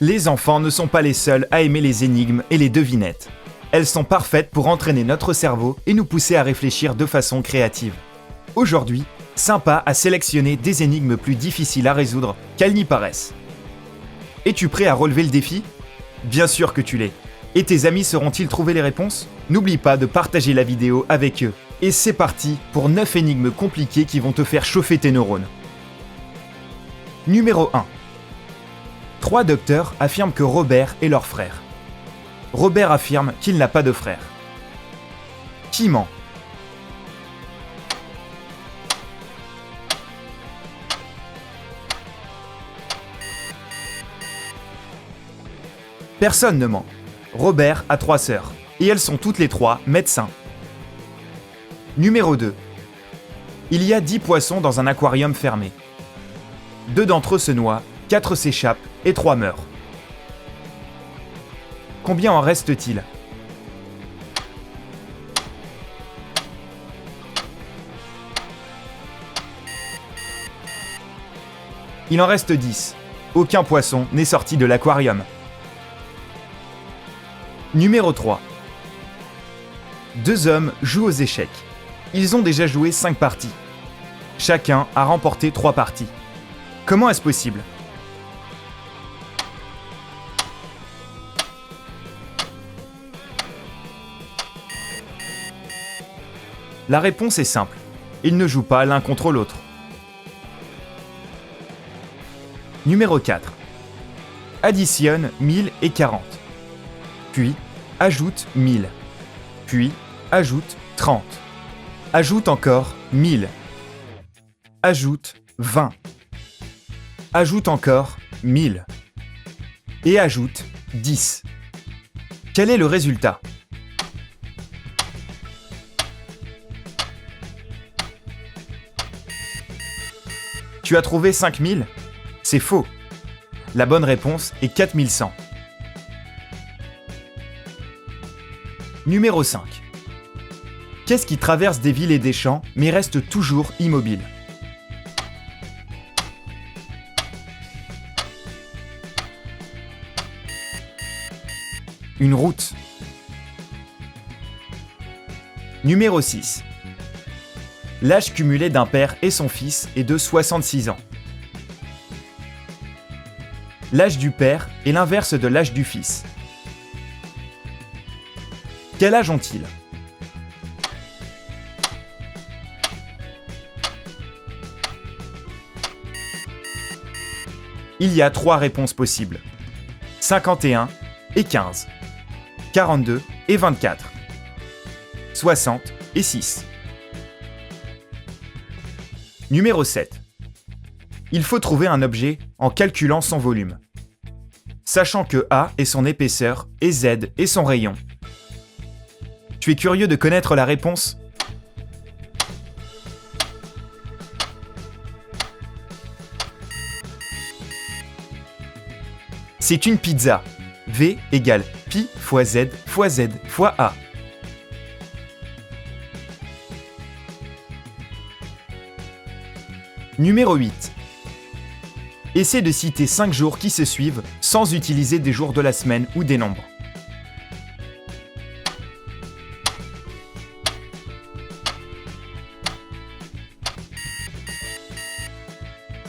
Les enfants ne sont pas les seuls à aimer les énigmes et les devinettes. Elles sont parfaites pour entraîner notre cerveau et nous pousser à réfléchir de façon créative. Aujourd'hui, Sympa a sélectionné des énigmes plus difficiles à résoudre qu'elles n'y paraissent. Es-tu prêt à relever le défi ? Bien sûr que tu l'es. Et tes amis sauront-ils trouver les réponses ? N'oublie pas de partager la vidéo avec eux. Et c'est parti pour 9 énigmes compliquées qui vont te faire chauffer tes neurones. Numéro 1. 3 docteurs affirment que Robert est leur frère. Robert affirme qu'il n'a pas de frère. Qui ment ? Personne ne ment. Robert a 3 sœurs, et elles sont toutes les 3 médecins. Numéro 2. Il y a 10 poissons dans un aquarium fermé. 2 d'entre eux se noient, 4 s'échappent et 3 meurent. Combien en reste-t-il ? Il en reste 10. Aucun poisson n'est sorti de l'aquarium. Numéro 3. 2 hommes jouent aux échecs. Ils ont déjà joué 5 parties. Chacun a remporté 3 parties. Comment est-ce possible ? La réponse est simple. Ils ne jouent pas l'un contre l'autre. Numéro 4. Additionne 1000 et 40. Puis, ajoute 1000. Puis, ajoute 30. Ajoute encore 1000. Ajoute 20. Ajoute encore 1000. Et ajoute 10. Quel est le résultat ? Tu as trouvé 5000 ? C'est faux. La bonne réponse est 4100. Numéro 5. Qu'est-ce qui traverse des villes et des champs mais reste toujours immobile ? Une route. Numéro 6. L'âge cumulé d'un père et son fils est de 66 ans. L'âge du père est l'inverse de l'âge du fils. Quel âge ont-ils ? Il y a 3 réponses possibles. 51 et 15. 42 et 24. 60 et 6. Numéro 7. Il faut trouver un objet en calculant son volume. Sachant que A est son épaisseur et Z est son rayon. Tu es curieux de connaître la réponse ? C'est une pizza. V égale pi fois Z fois Z fois A. Numéro 8. Essaie de citer 5 jours qui se suivent sans utiliser des jours de la semaine ou des nombres.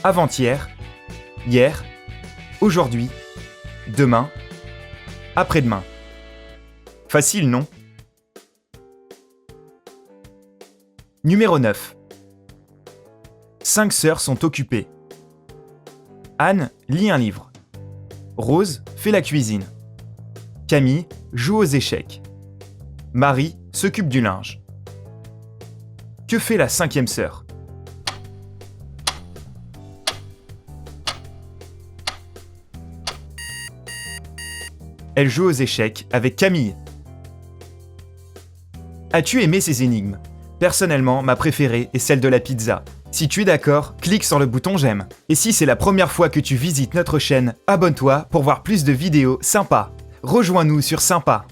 Avant-hier, hier, aujourd'hui, demain, après-demain. Facile, non ? Numéro 9. 5 sœurs sont occupées. Anne lit un livre. Rose fait la cuisine. Camille joue aux échecs. Marie s'occupe du linge. Que fait la 5e sœur ? Elle joue aux échecs avec Camille. As-tu aimé ces énigmes ? Personnellement, ma préférée est celle de la pizza. Si tu es d'accord, clique sur le bouton j'aime. Et si c'est la première fois que tu visites notre chaîne, abonne-toi pour voir plus de vidéos sympas. Rejoins-nous sur Sympa.